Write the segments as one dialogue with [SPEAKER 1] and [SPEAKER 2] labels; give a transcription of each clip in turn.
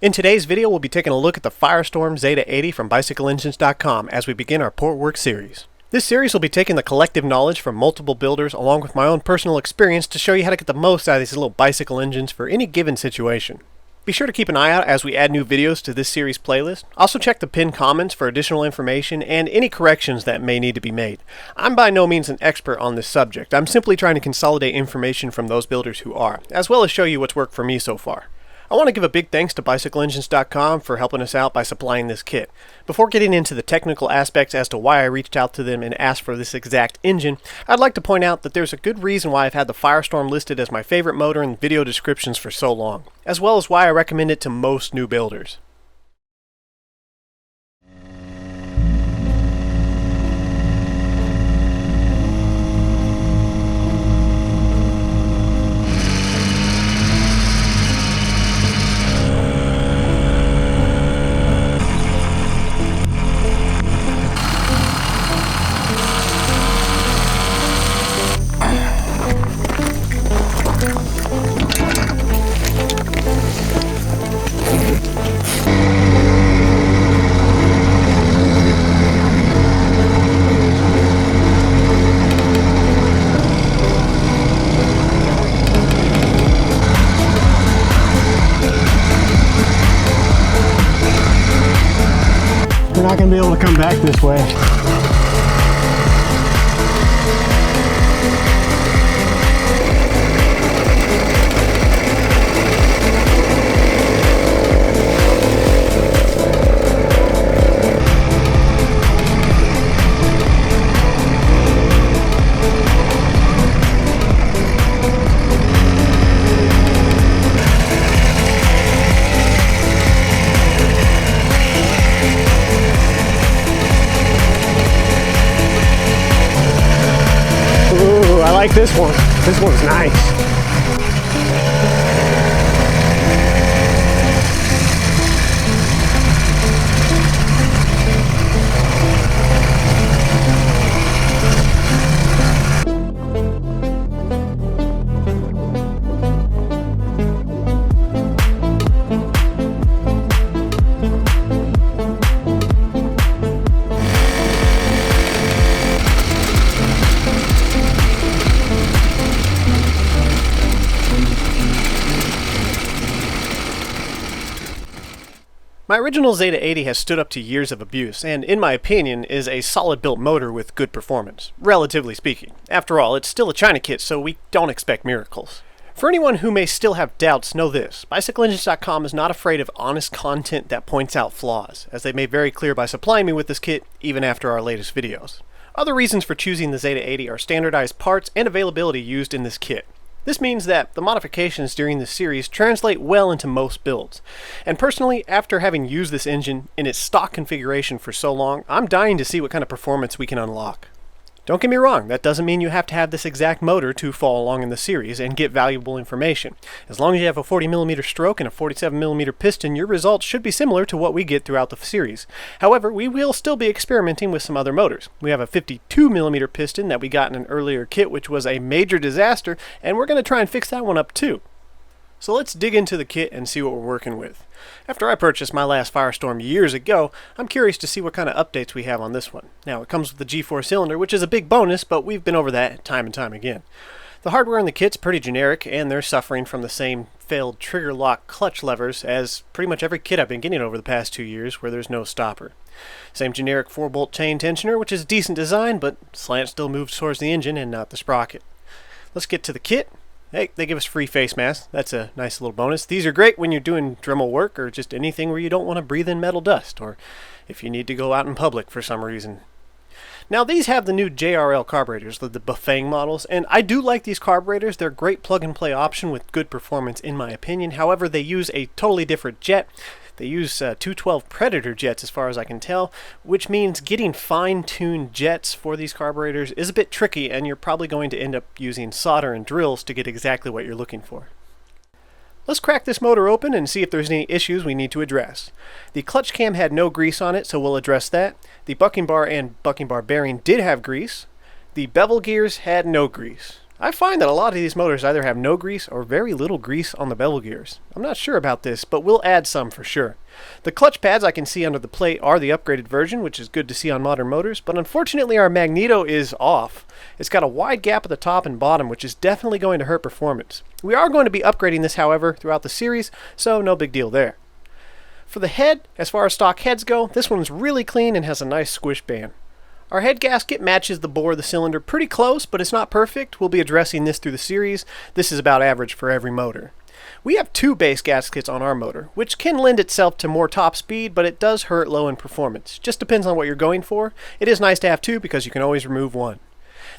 [SPEAKER 1] In today's video, we'll be taking a look at the Firestorm Zeda 80 from BicycleEngines.com as we begin our port work series. This series will be taking the collective knowledge from multiple builders along with my own personal experience to show you how to get the most out of these little bicycle engines for any given situation. Be sure to keep an eye out as we add new videos to this series playlist. Also check the pinned comments for additional information and any corrections that may need to be made. I'm by no means an expert on this subject. I'm simply trying to consolidate information from those builders who are, as well as show you what's worked for me so far. I want to give a big thanks to BicycleEngines.com for helping us out by supplying this kit. Before getting into the technical aspects as to why I reached out to them and asked for this exact engine, I'd like to point out that there's a good reason why I've had the Firestorm listed as my favorite motor in video descriptions for so long, as well as why I recommend it to most new builders.
[SPEAKER 2] We're not going to be able to come back this way. I like this one. This one's nice.
[SPEAKER 1] My original Zeda 80 has stood up to years of abuse, and in my opinion, is a solid built motor with good performance, relatively speaking. After all, it's still a China kit, so we don't expect miracles. For anyone who may still have doubts, know this: BicycleEngines.com is not afraid of honest content that points out flaws, as they made very clear by supplying me with this kit even after our latest videos. Other reasons for choosing the Zeda 80 are standardized parts and availability used in this kit. This means that the modifications during this series translate well into most builds. And personally, after having used this engine in its stock configuration for so long, I'm dying to see what kind of performance we can unlock. Don't get me wrong, that doesn't mean you have to have this exact motor to follow along in the series and get valuable information. As long as you have a 40mm stroke and a 47mm piston, your results should be similar to what we get throughout the series. However, we will still be experimenting with some other motors. We have a 52mm piston that we got in an earlier kit, which was a major disaster, and we're going to try and fix that one up too. So let's dig into the kit and see what we're working with. After I purchased my last Firestorm years ago, I'm curious to see what kind of updates we have on this one. Now, it comes with the G4 cylinder, which is a big bonus, but we've been over that time and time again. The hardware in the kit's pretty generic, and they're suffering from the same failed trigger lock clutch levers as pretty much every kit I've been getting over the past 2 years where there's no stopper. Same generic 4-bolt chain tensioner, which is a decent design, but slant still moves towards the engine and not the sprocket. Let's get to the kit. Hey, they give us free face masks. That's a nice little bonus. These are great when you're doing Dremel work or just anything where you don't want to breathe in metal dust, or if you need to go out in public for some reason. Now, these have the new Jrl Carburetors, the Bafang models, and I do like these carburetors. They're a great plug-and-play option with good performance in my opinion. However, they use a totally different jet. They use 212 Predator jets as far as I can tell, which means getting fine-tuned jets for these carburetors is a bit tricky, and you're probably going to end up using solder and drills to get exactly what you're looking for. Let's crack this motor open and see if there's any issues we need to address. The clutch cam had no grease on it, so we'll address that. The bucking bar and bucking bar bearing did have grease. The bevel gears had no grease. I find that a lot of these motors either have no grease or very little grease on the bevel gears. I'm not sure about this, but we'll add some for sure. The clutch pads I can see under the plate are the upgraded version, which is good to see on modern motors, but unfortunately our magneto is off. It's got a wide gap at the top and bottom, which is definitely going to hurt performance. We are going to be upgrading this, however, throughout the series, so no big deal there. For the head, as far as stock heads go, this one's really clean and has a nice squish band. Our head gasket matches the bore of the cylinder pretty close, but it's not perfect. We'll be addressing this through the series. This is about average for every motor. We have 2 base gaskets on our motor, which can lend itself to more top speed, but it does hurt low in performance. Just depends on what you're going for. It is nice to have 2 because you can always remove one.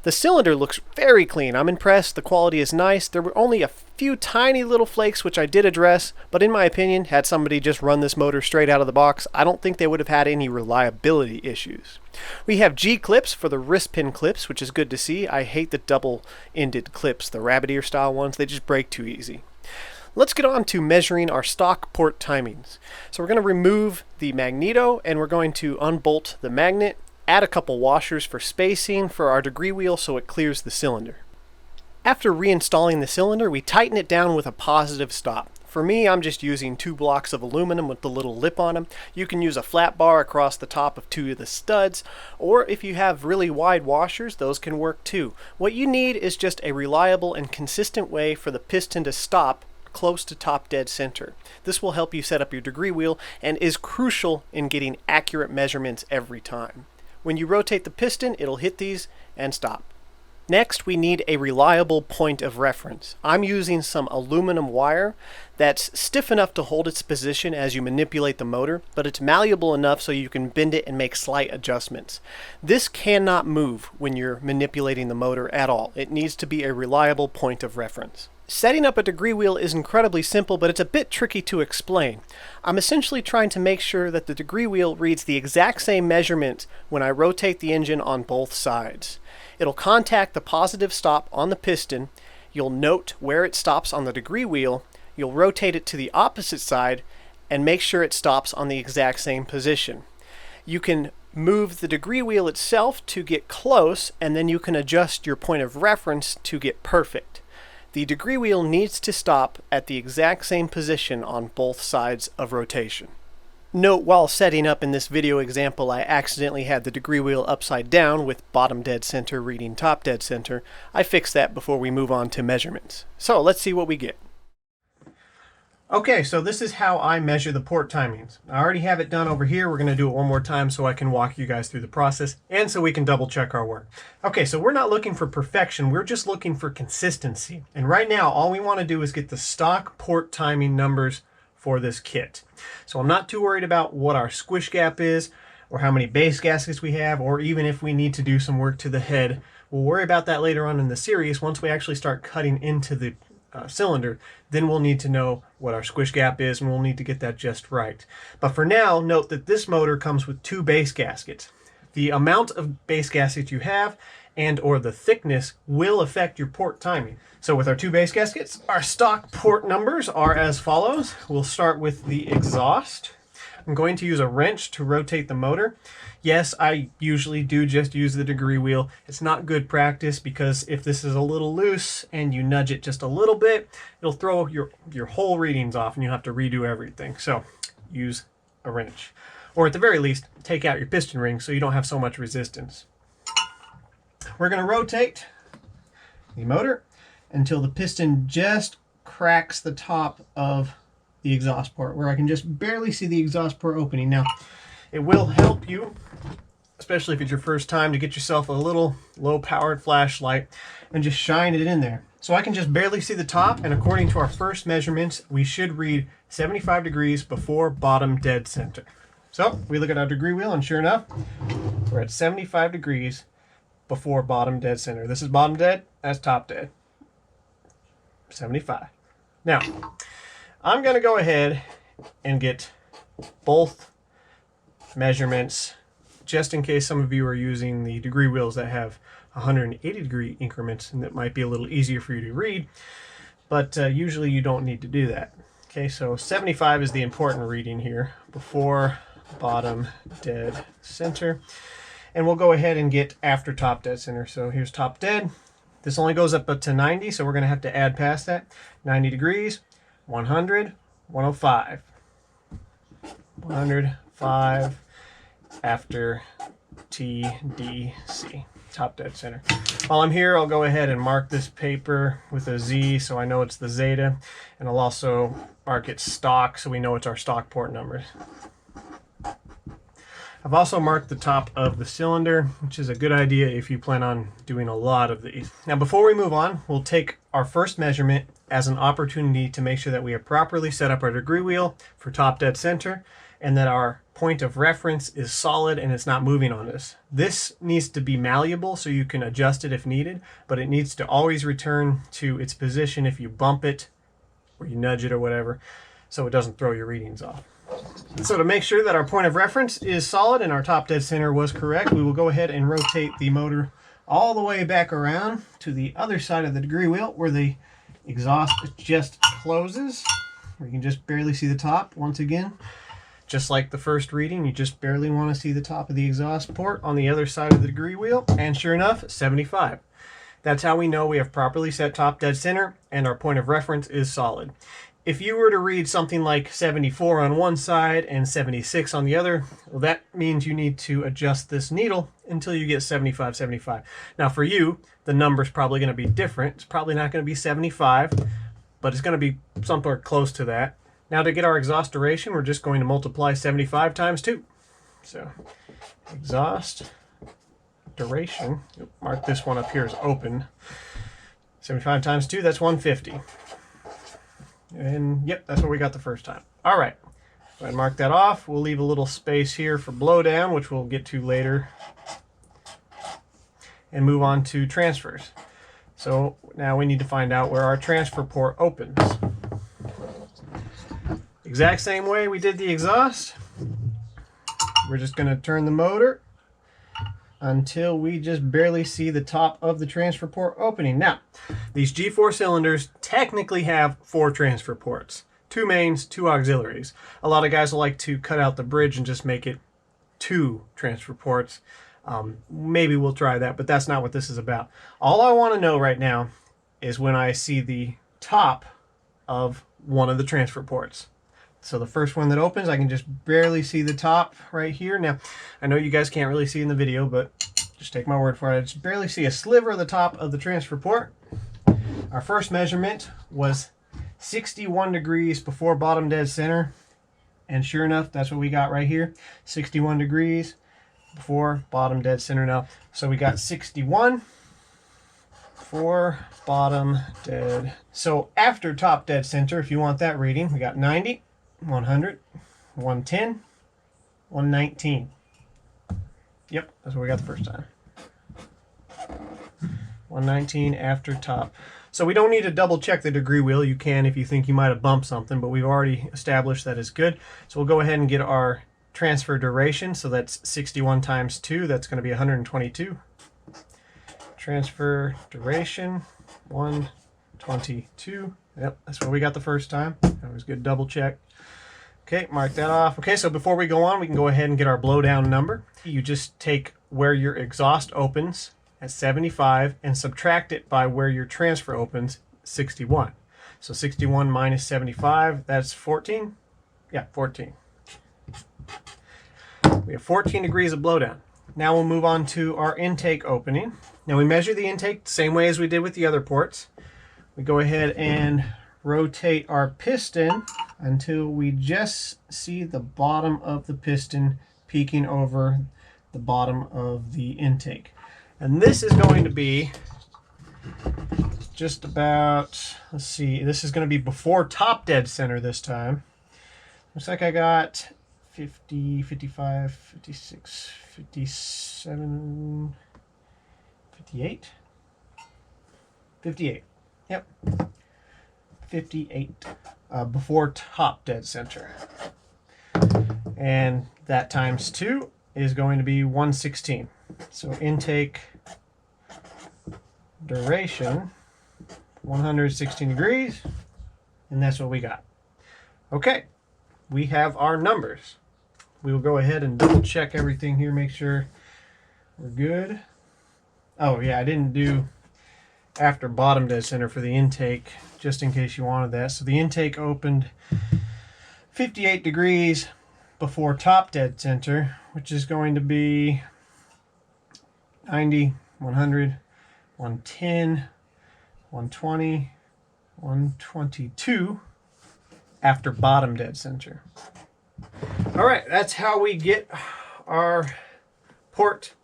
[SPEAKER 1] The cylinder looks very clean. I'm impressed. The quality is nice. There were only a few tiny little flakes, which I did address, but in my opinion, had somebody just run this motor straight out of the box, I don't think they would have had any reliability issues. We have G-clips for the wrist pin clips, which is good to see. I hate the double-ended clips, the rabbit ear style ones. They just break too easy. Let's get on to measuring our stock port timings. So we're going to remove the magneto, and we're going to unbolt the magnet, add a couple washers for spacing for our degree wheel so it clears the cylinder. After reinstalling the cylinder, we tighten it down with a positive stop. For me, I'm just using 2 blocks of aluminum with the little lip on them. You can use a flat bar across the top of 2 of the studs, or if you have really wide washers, those can work too. What you need is just a reliable and consistent way for the piston to stop close to top dead center. This will help you set up your degree wheel and is crucial in getting accurate measurements every time. When you rotate the piston, it'll hit these and stop. Next, we need a reliable point of reference. I'm using some aluminum wire that's stiff enough to hold its position as you manipulate the motor, but it's malleable enough so you can bend it and make slight adjustments. This cannot move when you're manipulating the motor at all. It needs to be a reliable point of reference. Setting up a degree wheel is incredibly simple, but it's a bit tricky to explain. I'm essentially trying to make sure that the degree wheel reads the exact same measurement when I rotate the engine on both sides. It'll contact the positive stop on the piston, you'll note where it stops on the degree wheel, you'll rotate it to the opposite side, and make sure it stops on the exact same position. You can move the degree wheel itself to get close, and then you can adjust your point of reference to get perfect. The degree wheel needs to stop at the exact same position on both sides of rotation. Note, while setting up in this video example, I accidentally had the degree wheel upside down with bottom dead center reading top dead center. I fixed that before we move on to measurements. So let's see what we get. Okay, so this is how I measure the port timings. I already have it done over here. We're going to do it one more time so I can walk you guys through the process and so we can double check our work. Okay, so we're not looking for perfection. We're just looking for consistency. And right now, all we want to do is get the stock port timing numbers for this kit. So I'm not too worried about what our squish gap is or how many base gaskets we have, or even if we need to do some work to the head. We'll worry about that later on in the series once we actually start cutting into the cylinder. Then we'll need to know what our squish gap is, and we'll need to get that just right. But for now, note that this motor comes with 2 base gaskets. The amount of base gaskets you have and or the thickness will affect your port timing. So with our 2 base gaskets, our stock port numbers are as follows. We'll start with the exhaust. I'm going to use a wrench to rotate the motor. Yes, I usually do just use the degree wheel. It's not good practice because if this is a little loose and you nudge it just a little bit, it'll throw your whole readings off and you'll have to redo everything. So use a wrench. Or at the very least, take out your piston ring so you don't have so much resistance. We're going to rotate the motor until the piston just cracks the top of the exhaust port, where I can just barely see the exhaust port opening. Now, it will help you, especially if it's your first time, to get yourself a little low-powered flashlight and just shine it in there. So I can just barely see the top, and according to our first measurements, we should read 75 degrees before bottom dead center. So we look at our degree wheel, and sure enough, we're at 75 degrees before bottom dead center. This is bottom dead, that's top dead. 75. Now, I'm going to go ahead and get both measurements just in case some of you are using the degree wheels that have 180 degree increments, and that might be a little easier for you to read, but usually you don't need to do that. Okay, so 75 is the important reading here before bottom dead center, and we'll go ahead and get after top dead center. So here's top dead, This only goes up to 90, so we're going to have to add past that. 90 degrees, 100, 105. 105 after TDC, top dead center. While I'm here, I'll go ahead and mark this paper with a Z so I know it's the Zeta, and I'll also mark it stock so we know it's our stock port numbers. I've also marked the top of the cylinder, which is a good idea if you plan on doing a lot of these. Now before we move on, we'll take our first measurement as an opportunity to make sure that we have properly set up our degree wheel for top dead center and that our point of reference is solid and it's not moving on us. This needs to be malleable so you can adjust it if needed, but it needs to always return to its position if you bump it or you nudge it or whatever, so it doesn't throw your readings off. So to make sure that our point of reference is solid and our top dead center was correct, we will go ahead and rotate the motor all the way back around to the other side of the degree wheel where the exhaust just closes. We can just barely see the top once again. Just like the first reading, you just barely want to see the top of the exhaust port on the other side of the degree wheel, and sure enough, 75. That's how we know we have properly set top dead center and our point of reference is solid. If you were to read something like 74 on one side and 76 on the other, well, that means you need to adjust this needle until you get 75, 75. Now for you, the number's probably going to be different. It's probably not going to be 75, but it's going to be somewhere close to that. Now to get our exhaust duration, we're just going to multiply 75 times 2. So exhaust duration, mark this one up here as open. 75 times 2, that's 150. And yep, that's what we got the first time. All right, go ahead and mark that off. We'll leave a little space here for blowdown, which we'll get to later, and move on to transfers. So now we need to find out where our transfer port opens. Exact same way we did the exhaust. We're just going to turn the motor until we just barely see the top of the transfer port opening. Now, these G4 cylinders technically have 4 transfer ports. 2 mains, 2 auxiliaries. A lot of guys will like to cut out the bridge and just make it 2 transfer ports. Maybe we'll try that, but that's not what this is about. All I want to know right now is when I see the top of one of the transfer ports. So the first one that opens, I can just barely see the top right here. Now, I know you guys can't really see in the video, but just take my word for it. I just barely see a sliver of the top of the transfer port. Our first measurement was 61 degrees before bottom dead center. And sure enough, that's what we got right here. 61 degrees before bottom dead center now. So we got 61 for bottom dead. So after top dead center, if you want that reading, we got 90. 100, 110, 119. Yep, that's what we got the first time. 119 after top. So we don't need to double check the degree wheel. You can if you think you might have bumped something, but we've already established that is good. So we'll go ahead and get our transfer duration. So that's 61 times 2. That's going to be 122. Transfer duration, 122. Yep, that's what we got the first time. That was good double check. Okay, mark that off. Okay, so before we go on, we can go ahead and get our blowdown number. You just take where your exhaust opens at 75 and subtract it by where your transfer opens, 61. So 61 minus 75, that's 14? Yeah, 14. We have 14 degrees of blowdown. Now we'll move on to our intake opening. Now we measure the intake the same way as we did with the other ports. We go ahead and rotate our piston until we just see the bottom of the piston peeking over the bottom of the intake. And this is going to be just about, let's see, this is going to be before top dead center this time. Looks like I got 50, 55, 56, 57, 58. 58. Yep. 58 before top dead center. And that times 2 is going to be 116. So intake duration, 116 degrees, and that's what we got. Okay, we have our numbers. We will go ahead and double check everything here, make sure we're good. Oh yeah, I didn't do after bottom dead center for the intake, just in case you wanted that. So the intake opened 58 degrees before top dead center, which is going to be 90, 100, 110, 120, 122 after bottom dead center. All right, that's how we get our port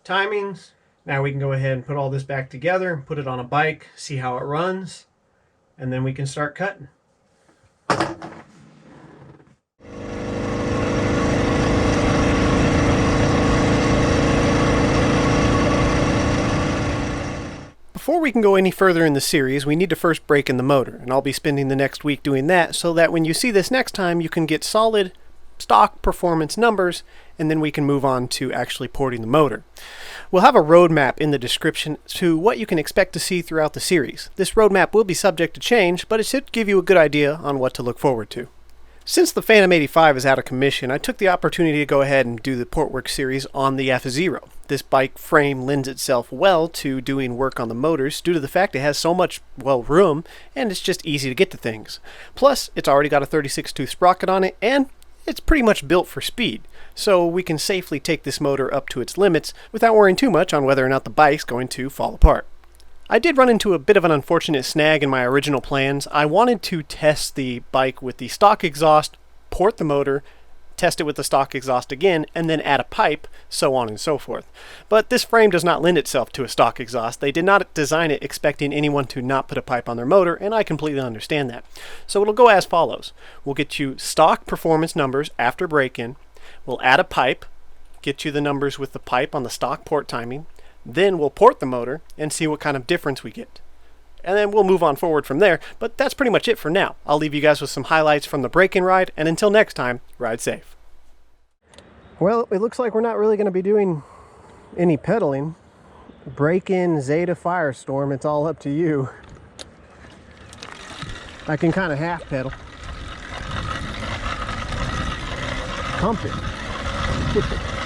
[SPEAKER 1] timings. Now we can go ahead and put all this back together, put it on a bike, see how it runs, and then we can start cutting. Before we can go any further in the series, we need to first break in the motor, and I'll be spending the next week doing that so that when you see this next time, you can get solid stock performance numbers, and then we can move on to actually porting the motor. We'll have a roadmap in the description to what you can expect to see throughout the series. This roadmap will be subject to change, but it should give you a good idea on what to look forward to. Since the Phantom 85 is out of commission, I took the opportunity to go ahead and do the Portwork series on the F-Zero. This bike frame lends itself well to doing work on the motors due to the fact it has so much, well, room, and it's just easy to get to things. Plus, it's already got a 36-tooth sprocket on it, and it's pretty much built for speed, so we can safely take this motor up to its limits without worrying too much on whether or not the bike's going to fall apart. I did run into a bit of an unfortunate snag in my original plans. I wanted to test the bike with the stock exhaust, port the motor, test it with the stock exhaust again, and then add a pipe, so on and so forth. But this frame does not lend itself to a stock exhaust. They did not design it expecting anyone to not put a pipe on their motor, and I completely understand that. So it'll go as follows. We'll get you stock performance numbers after break-in. We'll add a pipe, get you the numbers with the pipe on the stock port timing. Then we'll port the motor and see what kind of difference we get. And then we'll move on forward from there, but that's pretty much it for now. I'll leave you guys with some highlights from the break-in ride, and until next time, ride safe. Well, it looks like we're not really going to be doing any pedaling. Break-in Zeda Firestorm, it's all up to you. I can kind of half pedal. Pump it.